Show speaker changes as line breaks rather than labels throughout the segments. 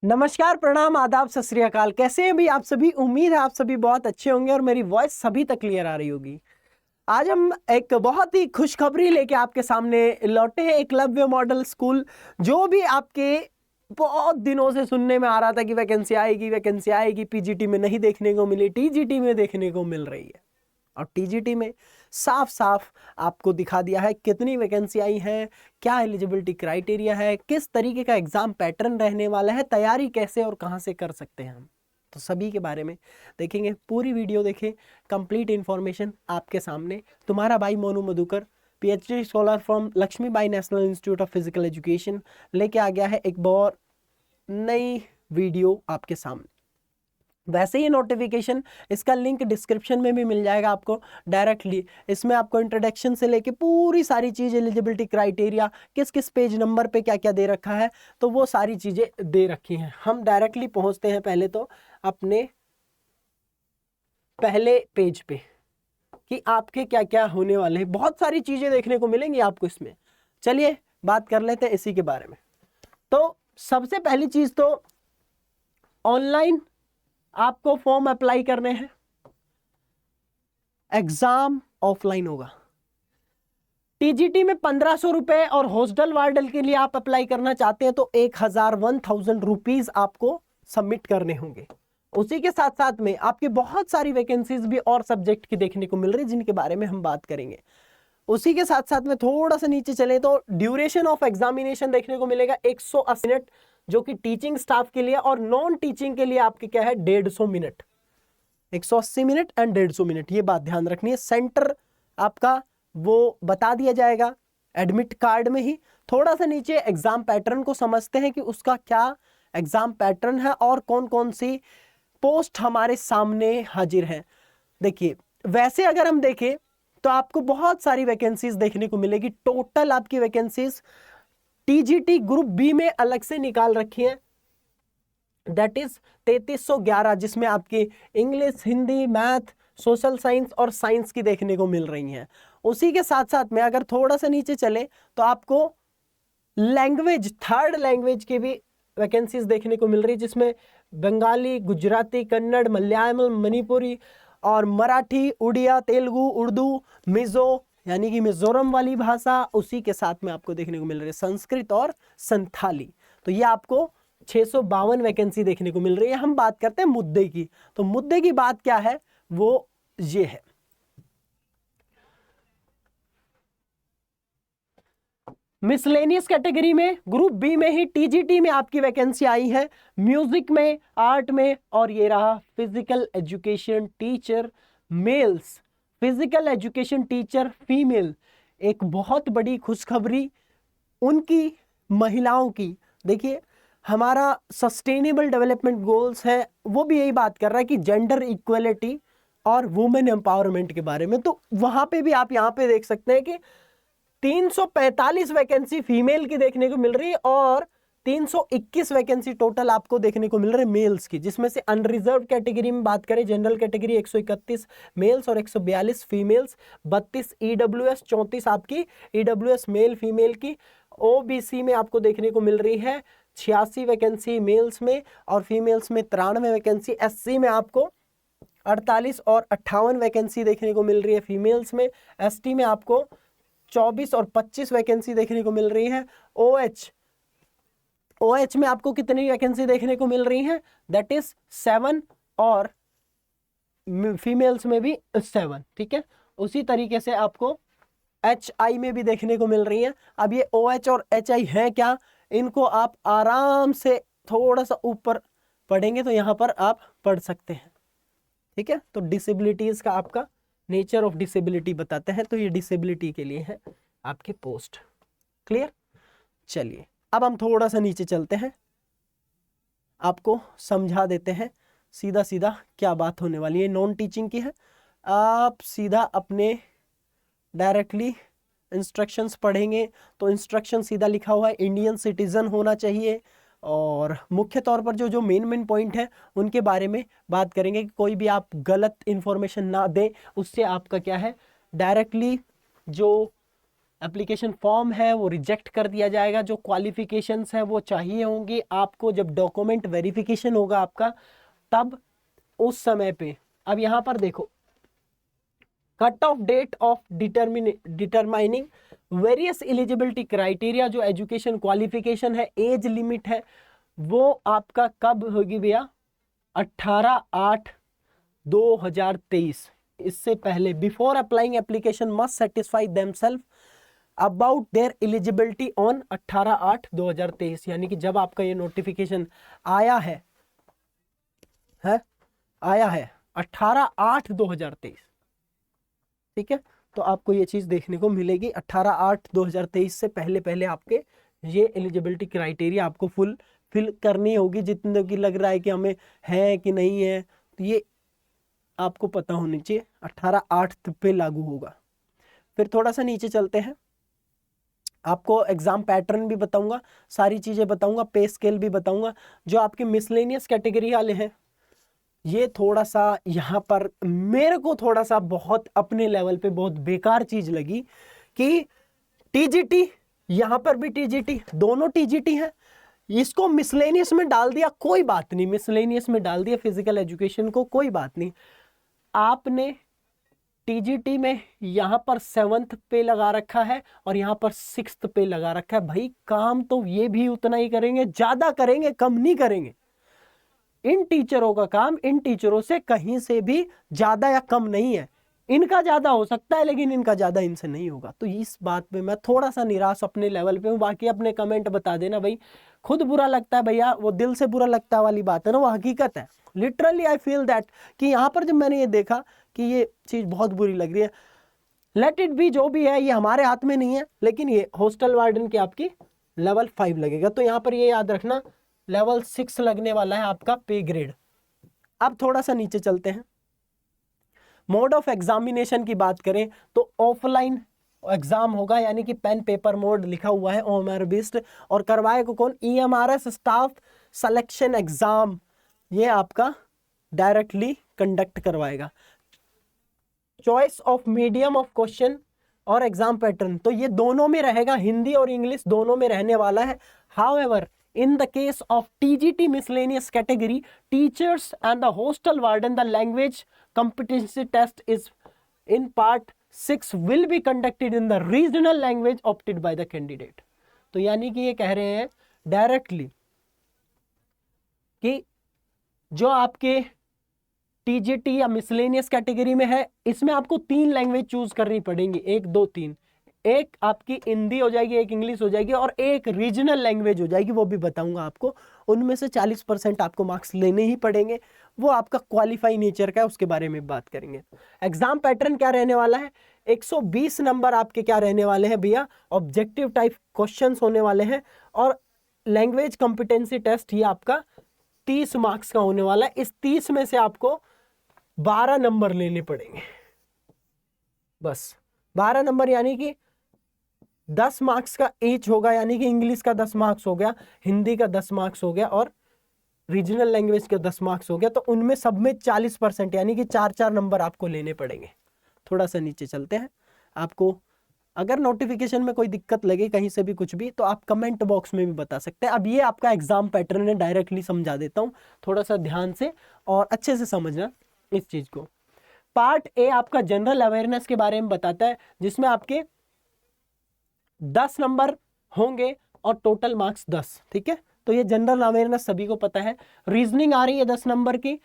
नमस्कार, प्रणाम, आदाब, सत श्री अकाल। कैसे हैं भी आप सभी? उम्मीद है आप सभी बहुत अच्छे होंगे और मेरी वॉइस सभी तक क्लियर आ रही होगी। आज हम एक बहुत ही खुशखबरी लेके आपके सामने लौटे हैं। एकलव्य मॉडल स्कूल, जो भी आपके बहुत दिनों से सुनने में आ रहा था कि वैकेंसी आएगी, पीजीटी में नहीं देखने को मिली, टीजीटी में देखने को मिल रही है। और टीजीटी में साफ साफ आपको दिखा दिया है कितनी वैकेंसी आई है, क्या एलिजिबिलिटी क्राइटेरिया है, किस तरीके का एग्जाम पैटर्न रहने वाला है, तैयारी कैसे और कहां से कर सकते हैं हम। तो सभी के बारे में देखेंगे। पूरी वीडियो देखें, कंप्लीट इन्फॉर्मेशन आपके सामने। तुम्हारा भाई Monu Madhukar, PhD scholar from Lakshmibai national institute of physical education, लेके आ गया है एक बहुत नई वीडियो आपके सामने। वैसे ही नोटिफिकेशन, इसका लिंक डिस्क्रिप्शन में भी मिल जाएगा आपको डायरेक्टली। इसमें आपको इंट्रोडक्शन से लेके पूरी सारी चीज़, एलिजिबिलिटी क्राइटेरिया, किस किस पेज नंबर पे क्या क्या दे रखा है, तो वो सारी चीज़ें दे रखी हैं। हम डायरेक्टली पहुंचते हैं पहले तो अपने पहले पेज पे कि आपके क्या क्या होने वाले हैं। बहुत सारी चीज़ें देखने को मिलेंगी आपको इसमें। चलिए बात कर लेते हैं इसी के बारे में। तो सबसे पहली चीज़ तो ऑनलाइन आपको फॉर्म अप्लाई करने हैं, एग्जाम ऑफलाइन होगा। टीजीटी में 1500 रुपए और हॉस्टल वार्डन के लिए आप अप्लाई करना चाहते हैं तो 1000 रुपीज आपको सबमिट करने होंगे। उसी के साथ साथ में आपकी बहुत सारी वैकेंसीज भी और सब्जेक्ट की देखने को मिल रही है, जिनके बारे में हम बात करेंगे। उसी के साथ साथ में थोड़ा सा नीचे चले तो ड्यूरेशन ऑफ एग्जामिनेशन देखने को मिलेगा 180 मिनट, जो कि टीचिंग स्टाफ के लिए, और नॉन टीचिंग के लिए आपके क्या है 150 मिनट। 180 मिनट एंड 150 मिनट, ये बात ध्यान रखनी है। सेंटर आपका वो बता दिया जाएगा एडमिट कार्ड में ही। थोड़ा सा नीचे एग्जाम पैटर्न को समझते हैं कि उसका क्या एग्जाम पैटर्न है और कौन कौन सी पोस्ट हमारे सामने हाजिर है। देखिए, वैसे अगर हम देखें तो आपको बहुत सारी वैकेंसीज देखने को मिलेगी। टोटल आपकी वैकेंसीज टीजीटी ग्रुप बी में अलग से निकाल रखी है, दैट इज 3311, जिसमें आपकी English, Hindi, math, social science और साइंस की देखने को मिल रही हैं। उसी के साथ साथ में अगर थोड़ा सा नीचे चले तो आपको लैंग्वेज, थर्ड लैंग्वेज की भी वैकेंसीज देखने को मिल रही है, जिसमें बंगाली, गुजराती, कन्नड़, मलयालम, मणिपुरी और मराठी, उड़िया, तेलुगु, उर्दू, मिजो यानी कि मिजोरम वाली भाषा, उसी के साथ में आपको देखने को मिल रही है संस्कृत और संथाली। तो ये आपको 652 वैकेंसी देखने को मिल रही है। हम बात करते हैं मुद्दे की। तो मुद्दे की बात क्या है, वो ये है। मिसलेनियस कैटेगरी में ग्रुप बी में ही टीजीटी में आपकी वैकेंसी आई है, म्यूजिक में, आर्ट में, और ये रहा physical education teacher males, physical education teacher female. एक बहुत बड़ी खुशखबरी उनकी महिलाओं की। देखिए, हमारा सस्टेनेबल डेवलपमेंट गोल्स है, वो भी यही बात कर रहा है कि जेंडर इक्वलिटी और वुमेन एम्पावरमेंट के बारे में। तो वहां पे भी आप यहाँ पे देख सकते हैं कि 345 वैकेंसी फीमेल की देखने को मिल रही है और 321 वैकेंसी टोटल आपको देखने को मिल रहे मेल्स की, जिसमें से अनरिजर्व कैटेगरी में बात करें, जनरल कैटेगरी 131 मेल्स और 142 फीमेल्स, 32 ईडब्ल्यूएस, 34 आपकी ईडब्ल्यूएस मेल फीमेल की। ओबीसी में आपको देखने को मिल रही है 86 वैकेंसी मेल्स में और फीमेल्स में 93 वैकेंसी। एससी में आपको 48 और 58 वैकेंसी देखने को मिल रही है फीमेल्स में। एसटी में आपको 24 और 25 वैकेंसी देखने को मिल रही है। ओएच में आपको कितनी वैकेंसी देखने को मिल रही है, दैट इज 7 और फीमेल्स में भी 7। ठीक है, उसी तरीके से आपको HI में भी देखने को मिल रही है। अब ये OH और HI है क्या, इनको आप आराम से थोड़ा सा ऊपर पढ़ेंगे तो यहाँ पर आप पढ़ सकते हैं। ठीक है, तो डिसेबिलिटीज का आपका नेचर ऑफ डिसेबिलिटी बताते हैं, तो ये डिसेबिलिटी के लिए है आपके पोस्ट। क्लियर? चलिए अब हम थोड़ा सा नीचे चलते हैं, आपको समझा देते हैं सीधा सीधा क्या बात होने वाली है। नॉन टीचिंग की है, आप सीधा अपने डायरेक्टली इंस्ट्रक्शंस पढ़ेंगे तो इंस्ट्रक्शन सीधा लिखा हुआ है इंडियन सिटीजन होना चाहिए। और मुख्य तौर पर जो मेन पॉइंट है उनके बारे में बात करेंगे कि कोई भी आप गलत इंफॉर्मेशन ना दें, उससे आपका क्या है डायरेक्टली जो एप्लीकेशन फॉर्म है वो रिजेक्ट कर दिया जाएगा। जो क्वालिफिकेशंस है वो चाहिए होंगी आपको, जब डॉक्यूमेंट वेरिफिकेशन होगा आपका तब उस समय पे। अब यहां पर देखो, cut off date of determining various eligibility criteria, जो एजुकेशन क्वालिफिकेशन है, एज लिमिट है, वो आपका कब होगी भैया? 18/8/2023। इससे पहले before applying application must satisfy themselves about their eligibility on 18/8/2023। यानी कि जब आपका ये नोटिफिकेशन आया है 18/8/2023, ठीक है, तो आपको ये चीज देखने को मिलेगी। 18/8/2023 से पहले पहले आपके ये एलिजिबिलिटी क्राइटेरिया आपको फुल फिल करनी होगी। जितने की लग रहा है कि हमें है कि नहीं है, तो ये आपको पता होनी चाहिए। 18/8 पे लागू होगा। फिर थोड़ा सा नीचे चलते हैं, आपको एग्जाम पैटर्न भी बताऊंगा, सारी चीजें बताऊंगा, पे स्केल भी बताऊंगा। जो आपके मिसलेनियस कैटेगरी वाले हैं, ये थोड़ा सा यहाँ पर मेरे को थोड़ा सा बहुत अपने लेवल पे बहुत बेकार चीज लगी कि टीजीटी, यहाँ पर भी टीजीटी, दोनों टीजीटी है, इसको मिसलेनियस में डाल दिया, कोई बात नहीं, मिसलेनियस में डाल दिया फिजिकल एजुकेशन को, कोई बात नहीं। आपने टीजीटी में यहां पर 7th पे लगा रखा है और यहां पर 6th पे लगा रखा है। भाई काम तो ये भी उतना ही करेंगे, ज्यादा करेंगे, कम नहीं करेंगे। इन टीचरों का काम इन टीचरों से कहीं से भी ज्यादा या कम नहीं है। इनका ज्यादा हो सकता है लेकिन इनका ज्यादा इनसे नहीं होगा। तो इस बात पे मैं थोड़ा सा निराश अपने लेवल पे हूँ। बाकी अपने कमेंट बता देना भाई, खुद बुरा लगता है भैया, वो दिल से बुरा लगता है वाली बात है ना, वो हकीकत है। लिटरली आई फील दैट कि यहाँ पर जब मैंने ये देखा कि ये चीज बहुत बुरी लग रही है। लेट इट बी, जो भी है ये हमारे हाथ में नहीं है, लेकिन ये हॉस्टल वार्डन की आपकी लेवल 5 लगेगा। तो यहाँ पर ये याद रखना लेवल 6 लगने वाला है आपका पे ग्रेड। अब थोड़ा सा नीचे चलते हैं, मोड ऑफ एग्जामिनेशन की बात करें तो ऑफलाइन एग्जाम होगा, यानी कि पेन पेपर मोड लिखा हुआ है ओएमआर बेस्ड। और करवाएगा कौन? ईएमआरएस स्टाफ सिलेक्शन एग्जाम, ये आपका डायरेक्टली कंडक्ट करवाएगा। Choice of medium of question और एग्जाम पैटर्न, तो ये दोनों में रहेगा, हिंदी और इंग्लिश दोनों में रहने वाला है। However in the case of TGT miscellaneous category, teachers and the hostel warden, the language competency test is in part 6 will be conducted in the regional language opted by the candidate। तो यानी कि ये कह रहे हैं directly कि जो आपके टीजीटी या मिसलेनियस कैटेगरी में है, इसमें आपको 3 लैंग्वेज चूज करनी पड़ेंगी, 1 2 3। एक आपकी हिंदी हो जाएगी, एक इंग्लिश हो जाएगी और एक रीजनल लैंग्वेज हो जाएगी, वो भी बताऊंगा आपको। उनमें से 40% आपको मार्क्स लेने ही पड़ेंगे, वो आपका क्वालिफाई नेचर का है, उसके बारे में बात करेंगे। एग्जाम पैटर्न क्या रहने वाला है? 120 नंबर आपके क्या रहने वाले हैं भैया? ऑब्जेक्टिव टाइप क्वेश्चंस होने वाले हैं। और लैंग्वेज कॉम्पिटेंसी टेस्ट ये आपका 30 मार्क्स का होने वाला है। इस 30 में से आपको 12 नंबर लेने पड़ेंगे, बस 12 नंबर, यानी कि 10 मार्क्स का ईच होगा। यानी कि इंग्लिश का 10 मार्क्स हो गया, हिंदी का 10 मार्क्स हो गया और रीजनल लैंग्वेज का 10 मार्क्स हो गया। तो उनमें सब में 40%, यानी कि 4-4 नंबर आपको लेने पड़ेंगे। थोड़ा सा नीचे चलते हैं। आपको अगर नोटिफिकेशन में कोई दिक्कत लगे कहीं से भी कुछ भी, तो आप कमेंट बॉक्स में भी बता सकते हैं। अब ये आपका एग्जाम पैटर्न है, डायरेक्टली समझा देता हूँ, थोड़ा सा ध्यान से और अच्छे से समझना इस चीज को। पार्ट ए आपका जनरल अवेयरनेस के बारे में बताता है, जिसमें आपके 10 नंबर होंगे और टोटल मार्क्स 10, ठीक है। तो ये जनरल अवेयरनेस सभी को पता है। रीजनिंग आ रही है 10 नंबर की।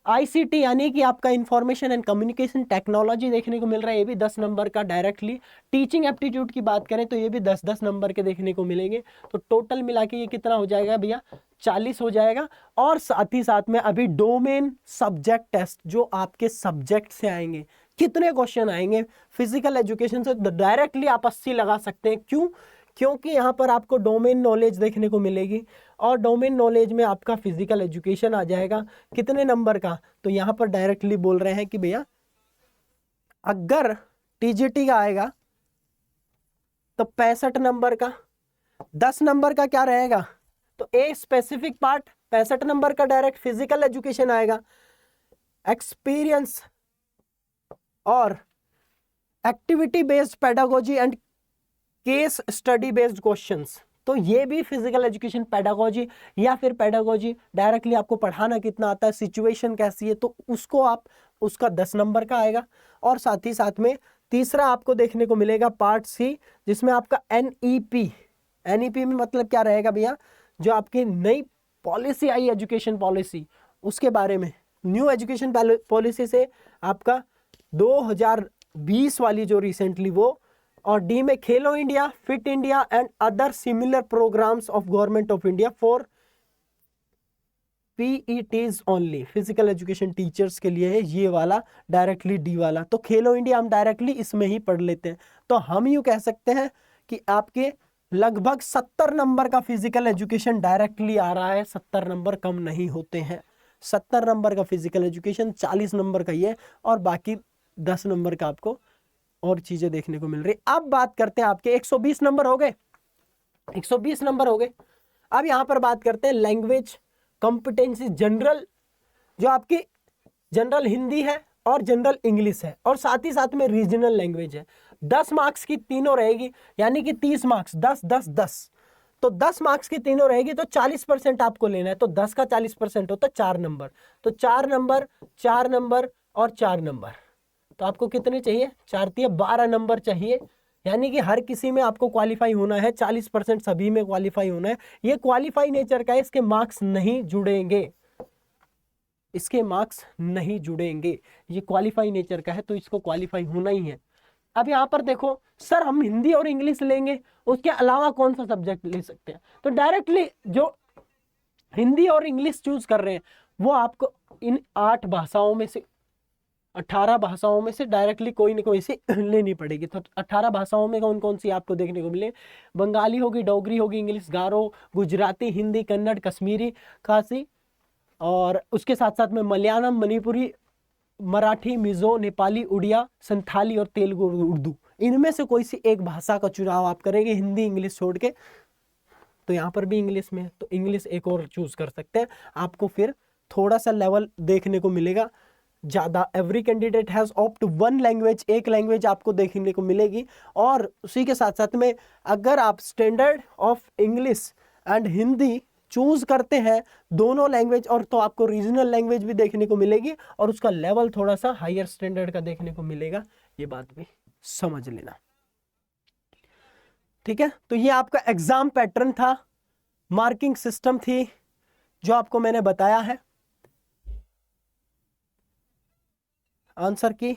आईसीटी यानी कि आपका इंफॉर्मेशन एंड कम्युनिकेशन टेक्नोलॉजी देखने को मिल रहा है, ये भी 10 नंबर का डायरेक्टली। टीचिंग एप्टीट्यूड की बात करें तो ये भी 10-10 नंबर के देखने को मिलेंगे। तो टोटल मिला के ये कितना हो जाएगा भैया? 40 हो जाएगा। और साथ ही साथ में अभी डोमेन सब्जेक्ट टेस्ट, जो आपके सब्जेक्ट से आएंगे, कितने क्वेश्चन आएंगे फिजिकल एजुकेशन से, डायरेक्टली आप 80 लगा सकते हैं। क्यों? क्योंकि यहाँ पर आपको डोमेन नॉलेज देखने को मिलेगी और डोमेन नॉलेज में आपका फिजिकल एजुकेशन आ जाएगा। कितने नंबर का? तो यहाँ पर डायरेक्टली बोल रहे हैं कि भैया अगर टीजीटी का आएगा तो 65 नंबर का। 10 नंबर का क्या रहेगा? तो ए स्पेसिफिक पार्ट 65 नंबर का डायरेक्ट फिजिकल एजुकेशन आएगा। एक्सपीरियंस और activity based pedagogy and case study based questions, तो ये भी फिजिकल एजुकेशन पेडागोजी या फिर पेडागोजी डायरेक्टली आपको पढ़ाना कितना आता है, सिचुएशन कैसी है, तो उसको आप उसका 10 नंबर का आएगा। और साथ ही साथ में तीसरा आपको देखने को मिलेगा पार्ट सी, जिसमें आपका एनईपी, एनईपी में मतलब क्या रहेगा भैया, जो आपकी नई पॉलिसी आई एजुकेशन पॉलिसी उसके बारे में, न्यू एजुकेशन पॉलिसी से आपका 2020 वाली जो रिसेंटली वो, और डी में Khelo India, fit India and other similar programmes of government of India for PETs only, physical education teachers के लिए है ये वाला डायरेक्टली डी वाला। तो खेलो इंडिया हम डायरेक्टली इसमें ही पढ़ लेते हैं, तो हम यूँ कह सकते हैं कि आपके लगभग 70 नंबर का फिजिकल एजुकेशन डायरेक्टली आ रहा है, 70 नंबर कम नहीं होते हैं, 70 नंबर का फिजिकल एजुकेशन, 40 नंबर का ये, और बाकी 10 नंबर का आपको और चीजें देखने को मिल रही। अब बात करते हैं आपके 120 नंबर हो गए, 120 नंबर हो गए। अब यहां पर बात करते हैं लैंग्वेज कॉम्पिटेंसी जनरल, जो आपकी जनरल हिंदी है और जनरल इंग्लिश है, और साथ ही साथ में रीजनल लैंग्वेज है। 10 मार्क्स की तीनों रहेगी, यानी कि 30 मार्क्स, 10 10 10, तो 10 मार्क्स की तीनों रहेगी, तो 40% आपको लेना है, तो 10 का 40% होता है 4 नंबर, तो 4 नंबर, 4 नंबर और 4 नंबर, तो आपको कितने चाहिए, 4 तिया 12 नंबर चाहिए, यानी कि हर किसी में आपको क्वालिफाई होना है, 40% सभी में क्वालिफाई होना है। ये क्वालिफाई नेचर का है, इसके मार्क्स नहीं जुड़ेंगे, इसके मार्क्स नहीं जुड़ेंगे, ये क्वालिफाई नेचर का है, तो इसको क्वालिफाई होना ही है। अब यहाँ पर देखो सर हम हिंदी और इंग्लिश लेंगे, उसके अलावा कौन सा सब्जेक्ट ले सकते हैं, तो डायरेक्टली जो हिंदी और इंग्लिश चूज कर रहे हैं वो आपको इन 8 भाषाओं में से, 18 भाषाओं में से डायरेक्टली कोई ना कोई सी लेनी पड़ेगी। तो 18 भाषाओं में कौन कौन सी आपको देखने को मिले, बंगाली होगी, डोगरी होगी, इंग्लिश, गारो, गुजराती, हिंदी, कन्नड़, कश्मीरी, खासी, और उसके साथ साथ में मलयालम, मणिपुरी, मराठी, मिजो, नेपाली, उड़िया, संथाली और तेलुगु, उर्दू, इनमें से कोई सी एक भाषा का चुनाव आप करेंगे, हिंदी इंग्लिश छोड़ के। तो यहाँ पर भी इंग्लिश में, तो इंग्लिश एक और चूज कर सकते हैं, आपको फिर थोड़ा सा लेवल देखने को मिलेगा ज़्यादा। Every candidate has opt one language, एक लैंग्वेज आपको देखने को मिलेगी। और उसी के साथ साथ में अगर आप standard of English and Hindi choose करते हैं दोनों लैंग्वेज, और तो आपको रीजनल लैंग्वेज भी देखने को मिलेगी और उसका लेवल थोड़ा सा हायर स्टैंडर्ड का देखने को मिलेगा, ये बात भी समझ लेना, ठीक है। तो ये आपका एग्जाम पैटर्न था, मार्किंग सिस्टम थी जो आपको मैंने बताया है। आंसर की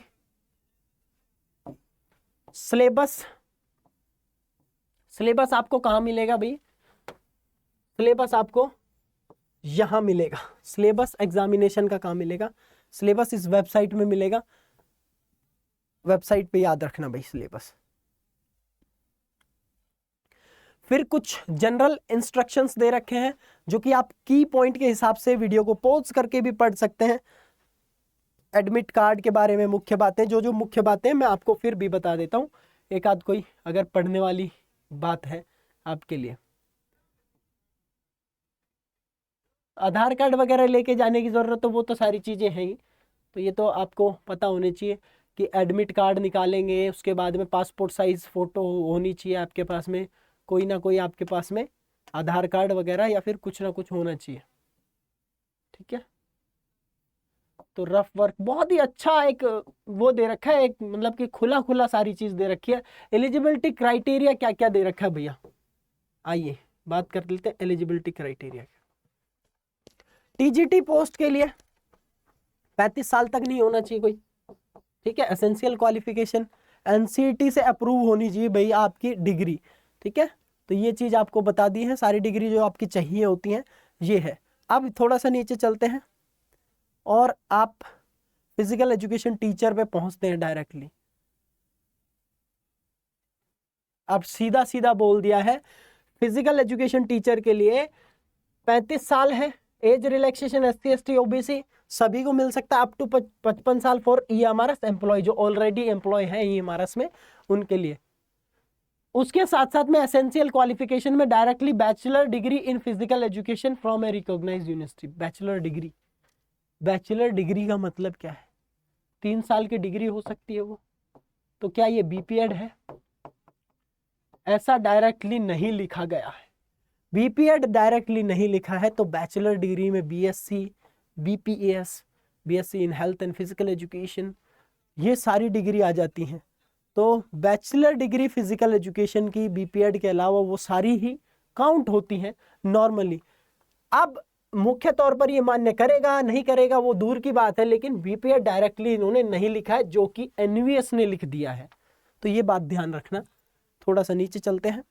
सिलेबस, सिलेबस आपको कहां मिलेगा भाई, सिलेबस आपको यहां मिलेगा, सिलेबस एग्जामिनेशन का कहां मिलेगा, सिलेबस इस वेबसाइट में मिलेगा, वेबसाइट पे याद रखना भाई सिलेबस। फिर कुछ जनरल इंस्ट्रक्शंस दे रखे हैं जो कि आप की पॉइंट के हिसाब से वीडियो को पॉज करके भी पढ़ सकते हैं। एडमिट कार्ड के बारे में मुख्य बातें, जो मुख्य बातें मैं आपको फिर भी बता देता हूं, एक आध कोई अगर पढ़ने वाली बात है आपके लिए। आधार कार्ड वगैरह लेके जाने की जरूरत, तो वो तो सारी चीजें हैं ही, तो ये तो आपको पता होनी चाहिए कि एडमिट कार्ड निकालेंगे, उसके बाद में पासपोर्ट साइज फोटो होनी चाहिए आपके पास में, कोई ना कोई आपके पास में आधार कार्ड वगैरह या फिर कुछ ना कुछ होना चाहिए, ठीक है। तो रफ वर्क बहुत ही अच्छा एक वो दे रखा है, एक मतलब कि खुला खुला सारी चीज दे रखी है। एलिजिबिलिटी क्राइटेरिया क्या क्या दे रखा है भैया, आइए बात कर लेते हैं एलिजिबिलिटी क्राइटेरिया। टीजीटी पोस्ट के लिए 35 साल तक नहीं होना चाहिए कोई, ठीक है। एसेंशियल क्वालिफिकेशन एनसीटी से अप्रूव होनी चाहिए भाई आपकी डिग्री, ठीक है। तो ये चीज आपको बता दी है, सारी डिग्री जो आपकी चाहिए होती हैं ये है। अब थोड़ा सा नीचे चलते हैं और आप फिजिकल एजुकेशन टीचर पे पहुंचते हैं डायरेक्टली। अब सीधा सीधा बोल दिया है फिजिकल एजुकेशन टीचर के लिए 35 साल है, age relaxation SC ST OBC सभी को मिल सकता है, अप टू 55 साल फॉर ईएमआरएस एम्प्लॉय, जो ऑलरेडी एम्प्लॉय है ईएमआरएस में उनके लिए। उसके साथ साथ में एसेंशियल क्वालिफिकेशन में directly bachelor degree in physical education from a recognised university. Bachelor degree, bachelor degree का मतलब क्या है, 3 साल की डिग्री हो सकती है वो, तो क्या ये बीपीएड है, ऐसा डायरेक्टली नहीं लिखा गया है। बीपीएड डायरेक्टली नहीं लिखा है, तो बैचलर डिग्री में BSc, BPS, BSc in health and physical education, ये सारी डिग्री आ जाती हैं। तो बैचलर डिग्री फिजिकल एजुकेशन की बीपीएड के अलावा वो सारी ही काउंट होती हैं नॉर्मली। अब मुख्य तौर पर ये मान्य करेगा नहीं करेगा वो दूर की बात है, लेकिन बीपीएड डायरेक्टली इन्होंने नहीं लिखा है, जो कि एनवीएस ने लिख दिया है। तो ये बात ध्यान रखना। थोड़ा सा नीचे चलते हैं।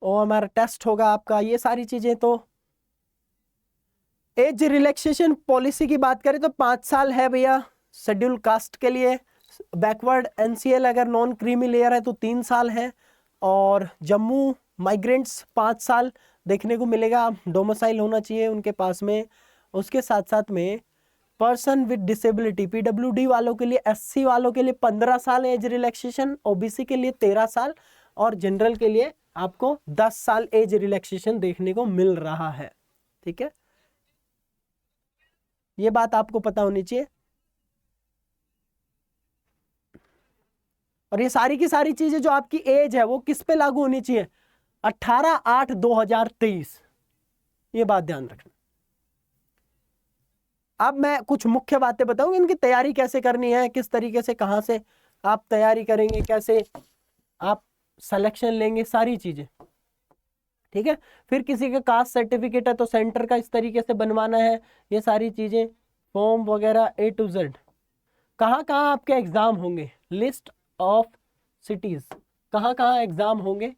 और हमारा टेस्ट होगा आपका, ये सारी चीजें। तो एज रिलैक्सेशन पॉलिसी की बात करें तो 5 साल है भैया शेड्यूल कास्ट के लिए। बैकवर्ड एनसीएल अगर नॉन क्रीमी लेयर है तो 3 साल है। और जम्मू माइग्रेंट्स 5 साल देखने को मिलेगा, डोमिसाइल होना चाहिए उनके पास में। उसके साथ साथ में पर्सन विद डिसेबिलिटी पीडब्ल्यूडी वालों के लिए, एससी वालों के लिए 15 साल एज रिलैक्सेशन, ओबीसी के लिए 13 साल और जनरल के लिए आपको 10 साल एज रिलैक्सेशन देखने को मिल रहा है। ठीक है, ये बात आपको पता होनी चाहिए। और ये सारी की सारी चीजें जो आपकी एज है वो किस पे लागू होनी चाहिए, 18/8/2023, ये बात ध्यान रखना। अब मैं कुछ मुख्य बातें बताऊंगी, इनकी तैयारी कैसे करनी है, किस तरीके से, कहां से आप तैयारी करेंगे, कैसे आप सिलेक्शन लेंगे, सारी चीजें। ठीक है, फिर किसी का कास्ट सर्टिफिकेट है तो सेंटर का इस तरीके से बनवाना है, ये सारी चीजें, फॉर्म वगैरह A to Z। कहाँ कहाँ आपके एग्जाम होंगे, लिस्ट ऑफ सिटीज, कहाँ कहाँ एग्जाम होंगे।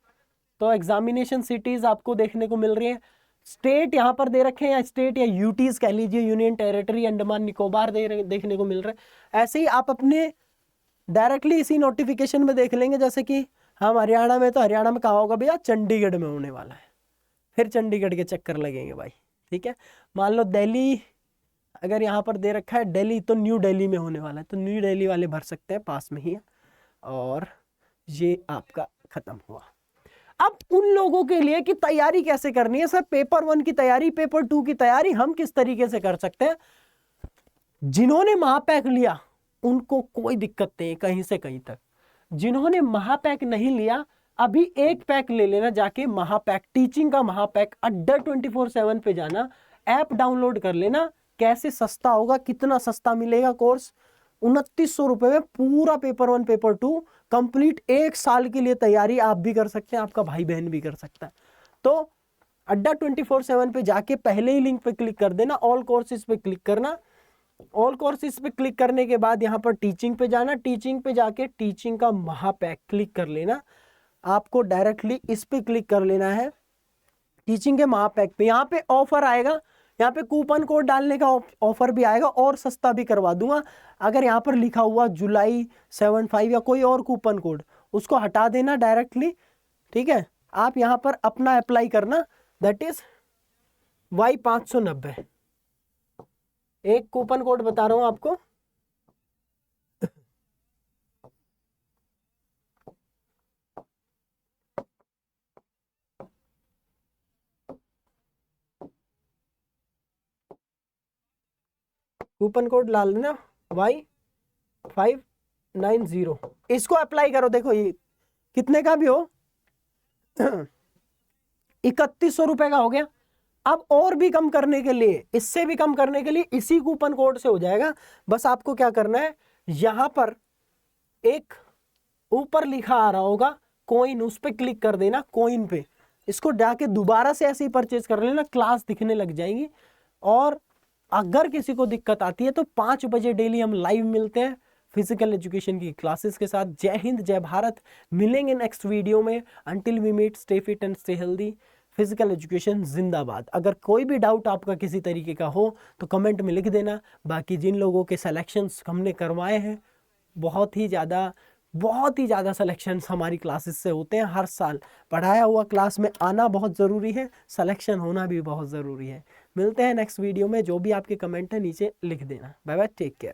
तो एग्जामिनेशन सिटीज आपको देखने को मिल रही है। स्टेट यहाँ पर दे रखे हैं, या स्टेट या यूटीज कह लीजिए, यूनियन टेरिटरी अंडमान निकोबार देखने को मिल रहा है। ऐसे ही आप अपने डायरेक्टली इसी नोटिफिकेशन में देख लेंगे। जैसे कि हम हरियाणा में, तो हरियाणा में कहा होगा भैया चंडीगढ़ में होने वाला है, फिर चंडीगढ़ के चक्कर लगेंगे भाई। ठीक है, मान लो दिल्ली अगर यहाँ पर दे रखा है दिल्ली, तो न्यू दिल्ली में होने वाला है, तो न्यू दिल्ली वाले भर सकते हैं, पास में ही है। और ये आपका खत्म हुआ। अब उन लोगों के लिए कि तैयारी कैसे करनी है, सर पेपर 1 की तैयारी, पेपर 2 की तैयारी हम किस तरीके से कर सकते हैं। जिन्होंने महापैक लिया उनको कोई दिक्कत नहीं कहीं से कहीं तक। जिन्होंने महापैक नहीं लिया, अभी एक पैक ले लेना जाके, महापैक, टीचिंग का महापैक, अड्डा 24/7 पे जाना, ऐप डाउनलोड कर लेना। कैसे सस्ता होगा, कितना सस्ता मिलेगा कोर्स, 2900 रुपए में पूरा पेपर 1 पेपर 2 कंप्लीट, 1 साल के लिए तैयारी आप भी कर सकते हैं, आपका भाई बहन भी कर सकता है। तो अड्डा 24/7 पे जाके पहले ही लिंक पे क्लिक कर देना, ऑल कोर्सेज पे क्लिक करना। ऑल कोर्सेज पे क्लिक करने के बाद यहाँ पर टीचिंग पे जाना, टीचिंग पे जाके टीचिंग का महापैक क्लिक कर लेना। आपको डायरेक्टली इस पे क्लिक कर लेना है, टीचिंग के महापैक पे। यहाँ पे ऑफर आएगा, यहाँ पे कूपन कोड डालने का ऑफर भी आएगा, और सस्ता भी करवा दूंगा। अगर यहाँ पर लिखा हुआ जुलाई 75 या कोई और कूपन कोड, उसको हटा देना डायरेक्टली। ठीक है, आप यहाँ पर अपना अप्लाई करना, दैट इज Y590। एक कूपन कोड बता रहा हूं आपको, कूपन कोड डाल देना Y590, इसको अप्लाई करो। देखो ये कितने का भी हो 3100 रुपए का हो गया। अब और भी कम करने के लिए, इससे भी कम करने के लिए इसी कूपन कोड से हो जाएगा। बस आपको क्या करना है, यहां पर एक ऊपर लिखा आ रहा होगा कॉइन, उस पर क्लिक कर देना, कॉइन पे इसको जाके दोबारा से ऐसे ही परचेज कर लेना, क्लास दिखने लग जाएंगी। और अगर किसी को दिक्कत आती है तो 5 बजे डेली हम लाइव मिलते हैं फिजिकल एजुकेशन की क्लासेस के साथ। जय हिंद, जय भारत, मिलेंगे नेक्स्ट वीडियो में। Until we meet, stay fit and stay healthy. Physical education जिंदाबाद। अगर कोई भी डाउट आपका किसी तरीके का हो तो कमेंट में लिख देना। बाकी जिन लोगों के सिलेक्शंस हमने करवाए हैं, बहुत ही ज़्यादा सिलेक्शंस हमारी क्लासेस से होते हैं हर साल। पढ़ाया हुआ क्लास में आना बहुत ज़रूरी है, सिलेक्शन होना भी बहुत ज़रूरी है। मिलते हैं नेक्स्ट वीडियो में। जो भी आपके कमेंट है नीचे लिख देना। Bye bye, take care.